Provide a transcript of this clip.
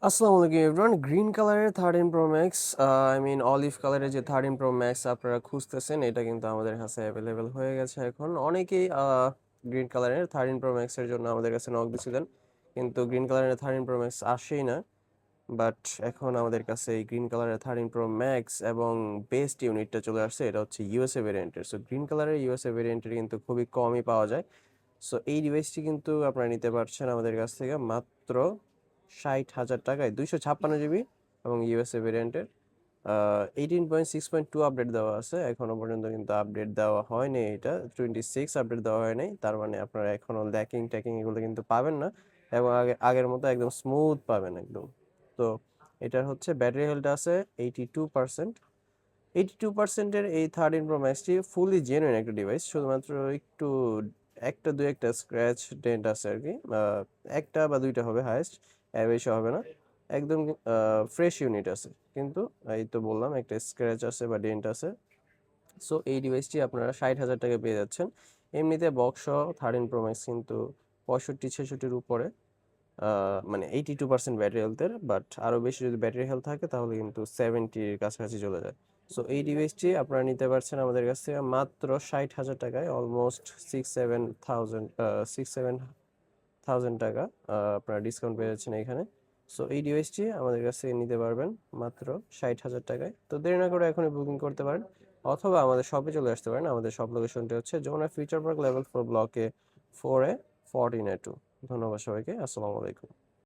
আসসালামু আলাইকুম everyone. Green কালারের 13 প্রো ম্যাক্স, অলিভ কালারের যে 13 প্রো ম্যাক্স আপনারা খুঁজতেছেন, এটা কিন্তু আমাদের কাছে অ্যাভেলেবেল হয়ে গেছে এখন। অনেকেই গ্রিন কালারের 13 প্রো ম্যাক্সের জন্য আমাদের কাছে নক দিছিলেন, কিন্তু গ্রিন কালারের 13 প্রো ম্যাক্স আসেই না। বাট এখন আমাদের কাছে এই গ্রিন কালারের 13 প্রো ম্যাক্স এবং বেস্ট ইউনিটটা চলে আসছে। এটা হচ্ছে ইউএসএ ভেরিয়েন্টের। সো গ্রিন কালারের ইউএসএ ভেরিয়েন্টের কিন্তু খুবই কমই পাওয়া যায়। সো এই ডিভাইসটি কিন্তু আপনারা নিতে পারছেন আমাদের কাছ থেকে মাত্র 60,000 টাকায়, 256 জিবি এবং ইউএসএ ভেরিয়েন্টের। 18.6.2 আপডেট দেওয়া আছে, এখনো পর্যন্ত কিন্তু আপডেট দেওয়া হয়নি। এটা 26 আপডেট দেওয়া হয়নি, তার মানে আপনারা এখনো ল্যাকিং ট্যাকিং এগুলো কিন্তু পাবেন না, এবং আগের মতো একদম স্মুথ পাবেন একদম। তো এটার হচ্ছে ব্যাটারি হেলথ আছে 82%। 82%-এর এই 13 প্রো ম্যাক্সটি ফুলি জেনুইন একটা ডিভাইস। শুধুমাত্র একটু একটা দুই একটা স্ক্র্যাচ ডেন্ট আছে আর কি, একটা বা দুইটা হবে হাইয়েস্ট, এর বেশি হবে না। একদম ফ্রেশ ইউনিট আছে, কিন্তু এই তো বললাম একটা স্ক্র্যাচ আছে বা ডেন্ট আছে। সো এই ডিভাইসটি আপনারা 60,000 টাকায় পেয়ে যাচ্ছেন। এমনিতে বক্স সহ 13 প্রো ম্যাক্স কিন্তু 65-66-র উপরে, মানে 82% ব্যাটারি হেলথের। বাট আরও বেশি যদি ব্যাটারি হেলথ থাকে তাহলে কিন্তু 70-র কাছাকাছি চলে যায়। সো এই ডিভাইসটি আপনারা নিতে পারছেন আমাদের কাছ থেকে মাত্র 60,000 টাকায়, অলমোস্ট 6-7 থাউজেন্ড টাকা আপনারা ডিসকাউন্ট পেয়ে যাচ্ছেন এখানে। সো এই ডিভাইসটি আমাদের কাছ থেকে নিতে পারবেন মাত্র 60,000 টাকায়। তো দেরি না করে এখনই বুকিং করতে পারেন, অথবা আমাদের শপে চলে আসতে পারেন। আমাদের শপ লোকেশনটি হচ্ছে যমুনা ফিউচার পার্ক লেভেল 4 ব্লকে 4A 14A2। ধন্যবাদ সবাইকে। আসসালামু আলাইকুম।